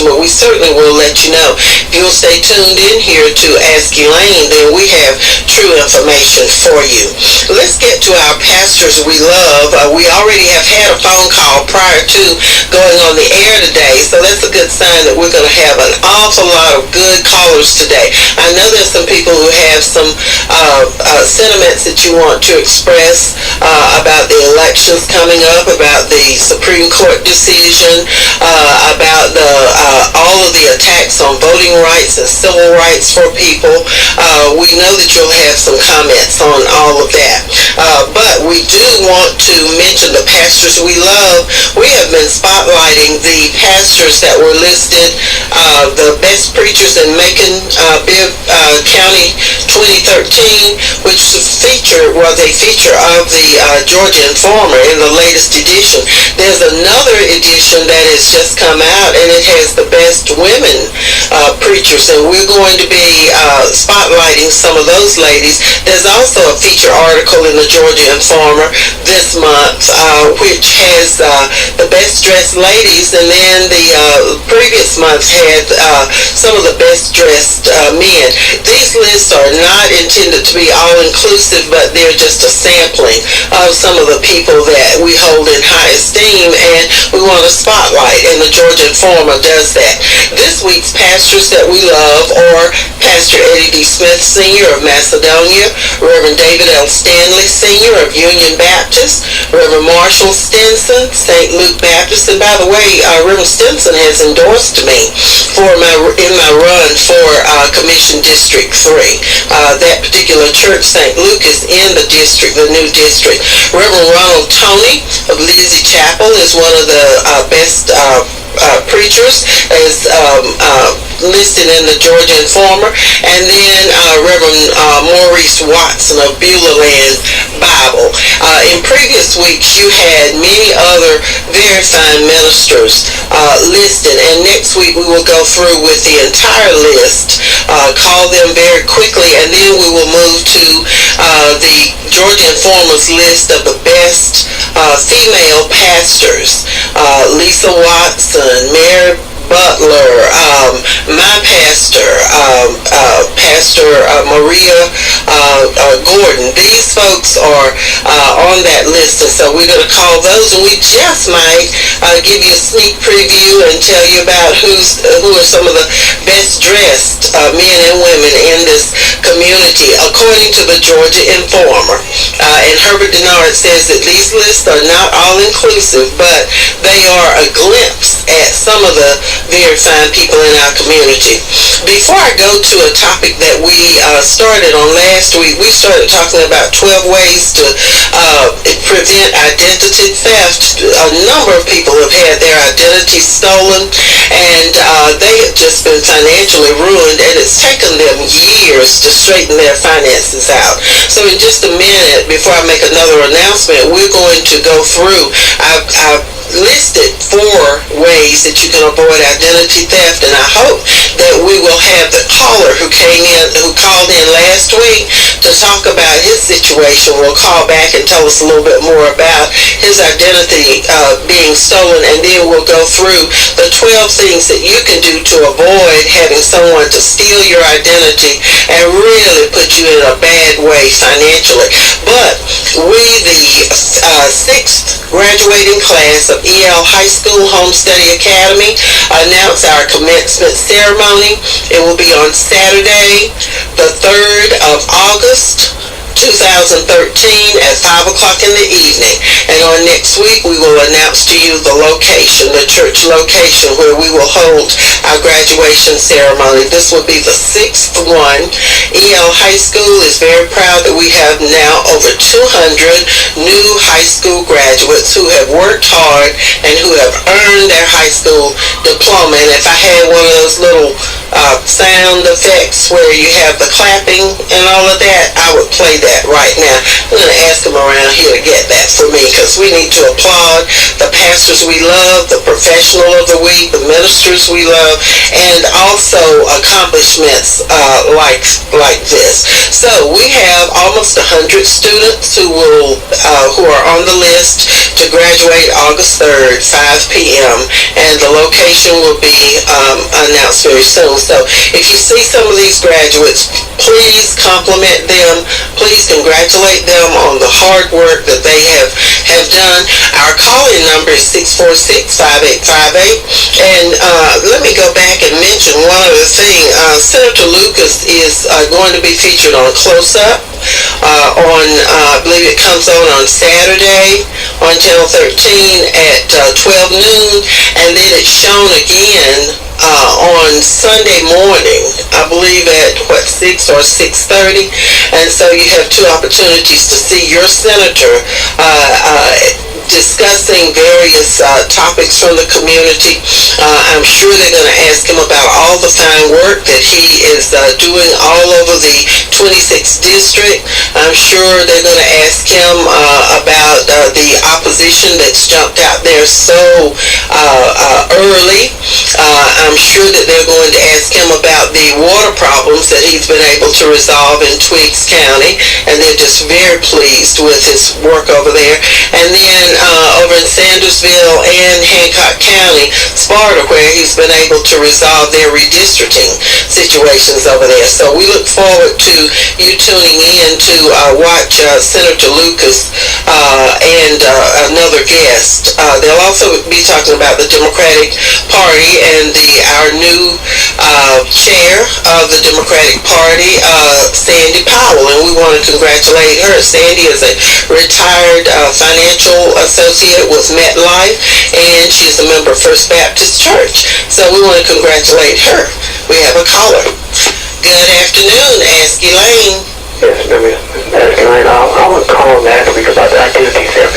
information, but we certainly will let you know. If you'll stay tuned in here to Ask Elaine, then we have true information for you. Let's get to our pastors we love. We already have had a phone call prior to going on the air today, so that's a good sign that we're going to have an awful lot of good callers today. I know there's some people who have some sentiments that you want to express about the elections coming up, about the Supreme Court decision, about all of the attacks on voting rights and civil rights for people. We know that you'll have some comments on all of that. But we do want to mention the pastors we love. We have been spotlighting the pastors that were listed, the best preachers in Macon, Bibb County 2013, which was a feature of the Georgia Informer in the latest edition. There's another edition that has just come out, and it has the best women preachers, and we're going to be spotlighting some of those ladies. There's also a feature article in the Georgia Informer this month, which has the best dressed ladies, and then the previous month had some of the best dressed men. These lists are not intended to be all-inclusive, but they're just a sampling of some of the people that we hold in high esteem and we want to spotlight, and the Georgia Informer does that. This week's pastors that we love are Pastor Eddie D. Smith Sr. of Macedonia, Reverend David L. Stanley Sr. of Union Baptist, Reverend Marshall Stinson, St. Luke Baptist, and by the way, Reverend Stinson has endorsed me in my run for Commission District 3. That particular church, St. Luke, is in the district, the new district. Reverend Ronald Toney of Lizzie Chapel is one of the best preachers, is listed in the Georgia Informer, and then Reverend Maurice Watson of Beulah Land Bible. In previous weeks, you had many other very fine ministers listed, and next week we will go through with the entire list, call them very quickly, and then we will move to the Georgia Informer's list of the best female pastors. Lisa Watson, Mary Butler, my pastor, Pastor Maria Gordon. These folks are on that list, and so we're going to call those, and we just might give you a sneak preview and tell you about who are some of the best dressed men and women in this community, according to the Georgia Informer. And Herbert Denard says that these lists are not all inclusive, but they are a glimpse at some of the very fine people in our community. Before I go to a topic that we started on last week, we started talking about 12 ways to prevent identity theft. A number of people have had their identity stolen, and they have just been financially ruined, and it's taken them years to straighten their finances out. So in just a minute, before I make another announcement, we're going to go through. I've listed 4 ways that you can avoid identity theft, and I hope that we will have the caller who called in last week to talk about his situation will call back and tell us a little bit more about his identity being stolen, and then we'll go through the 12 things that you can do to avoid having someone to steal your identity and really put you in a bad way financially. But we, the 6th graduating class of EL High School Homesteading Academy, announce our commencement ceremony. It will be on Saturday, the 3rd of August, 2013 at 5 o'clock in the evening. And on next week, we will announce to you the location, the church location where we will hold our graduation ceremony. This will be the 6th one. EL High School is very proud that we have now over 200 new high school graduates who have worked hard and who have earned their high school diploma. And if I had one of those little sound effects where you have the clapping and all of that, I would play that right now. I'm going to ask them around here to get that for me, because we need to applaud the pastors we love, the professional of the week, the ministers we love, and also accomplishments like this. So we have almost 100 students who are on the list to graduate August 3rd, 5 p.m. and the location will be announced very soon. So if you see some of these graduates, please compliment them. Please congratulate them on the hard work that they have done. Our calling number is 646-5858. And let me go back and mention one other thing. Senator Lucas is going to be featured on Close Up I believe it comes on Saturday on Channel 13 at 12 noon, and then it's shown again on Sunday morning, I believe at 6 or 6:30, and so you have two opportunities to see your senator discussing various topics from the community. I'm sure they're going to ask him about all the fine work that he is doing all over the 26th district. I'm sure they're going to ask him about the opposition that's jumped out there so early. I'm sure that they're going to ask him about the water problems that he's been able to resolve in Twiggs County, and they're just very pleased with his work over there. And then over in Sandersville and Hancock County, Sparta, where he's been able to resolve their redistricting situations over there. So we look forward to you tuning in to watch Senator Lucas and another guest. They'll also be talking about the Democratic Party and our new chair of the Democratic Party, Sandy Powell, and we want to congratulate her. Sandy is a retired financial associate with MetLife, and she's a member of First Baptist Church. So we want to congratulate her. We have a caller. Good afternoon, Ask Elaine. Yes, Ask Elaine. I want to call and ask you about the identity theft.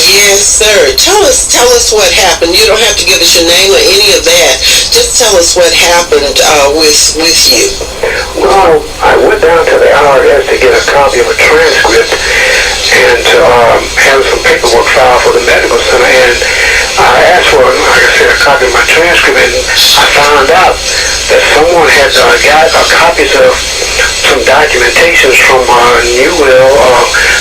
Yes, sir. Tell us what happened. You don't have to give us your name or any of that. Just tell us what happened with you. Well, I went down to the IRS to get a copy of a transcript and to have some paperwork filed for the medical center, and I asked for, like I said, a copy of my transcript, and I found out that someone had got copies of some documentations from Newell,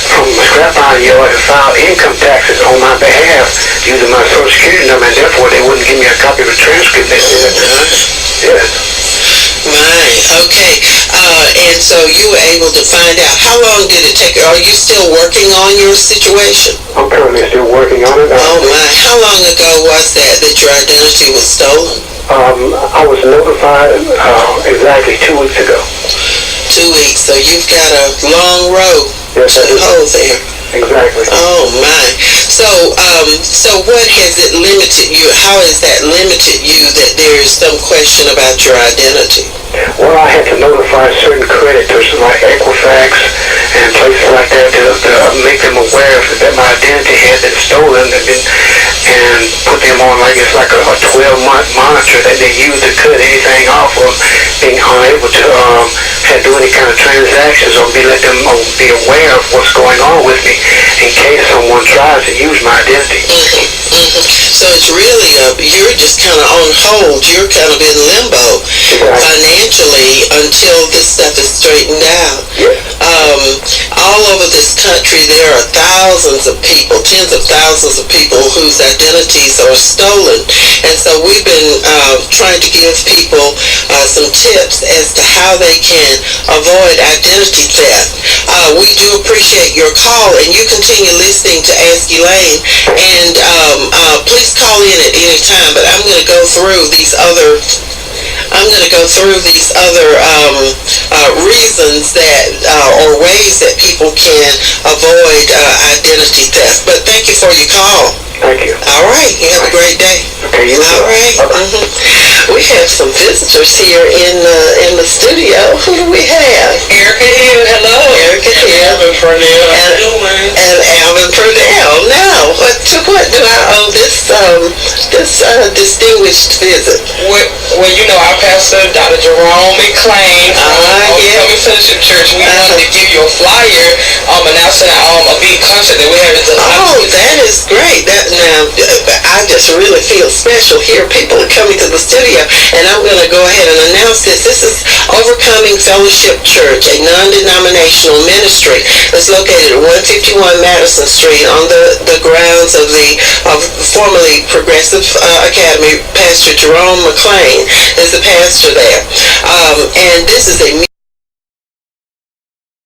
from Scrap Iron Yard, and filed income taxes on my behalf using my Social Security number, and therefore they wouldn't give me a copy of the transcript. They said, yes. Right, okay. And so you were able to find out. How long did it take? Are you still working on your situation? I'm currently still working on it. Oh my, how long ago was that your identity was stolen? I was notified exactly 2 weeks ago. 2 weeks, so you've got a long road to hoe there. Exactly. Oh my. So what has it limited you? How has that limited you that there is some question about your identity? Well, I had to notify certain creditors like Equifax and places like that to make them aware that my identity had been stolen and put them on it's like a 12-month monitor that they use to cut anything off of being unable to do any kind of transactions or let them be aware of what's going on with me in case someone tries to use my identity. So it's really, you're just kind of on hold. You're kind of in limbo financially until this stuff is straightened out. All over this country, there are thousands of people, tens of thousands of people whose identities are stolen. And so we've been trying to give people some tips as to how they can avoid identity theft. We do appreciate your call, and you continue listening to Ask Elaine, and please call in at any time, but I'm going to go through these other reasons that or ways that people can avoid identity theft. But thank you for your call. Thank you. All right. You have a great day. Okay, you all right. We have some visitors here in the studio. Who do we have? Erica Hill. Hello. Erica Hill. Alvin Purnell. And Alvin Purnell. Now, what do I owe this this distinguished visit? Well, you know, our pastor, Dr. Jerome McClain from Yeah. Coming Fellowship Church, we wanted to give you a flyer announcing a big concert that we have in July. Oh, that is great. That now, I just really feel special here. People are coming to the studio, and I'm going to go ahead and announce this. This is Overcoming Fellowship Church, a non-denominational ministry that's located at 151 Madison Street on the grounds of the formerly Progressive Academy. Pastor Jerome McClain is the pastor there. And this is a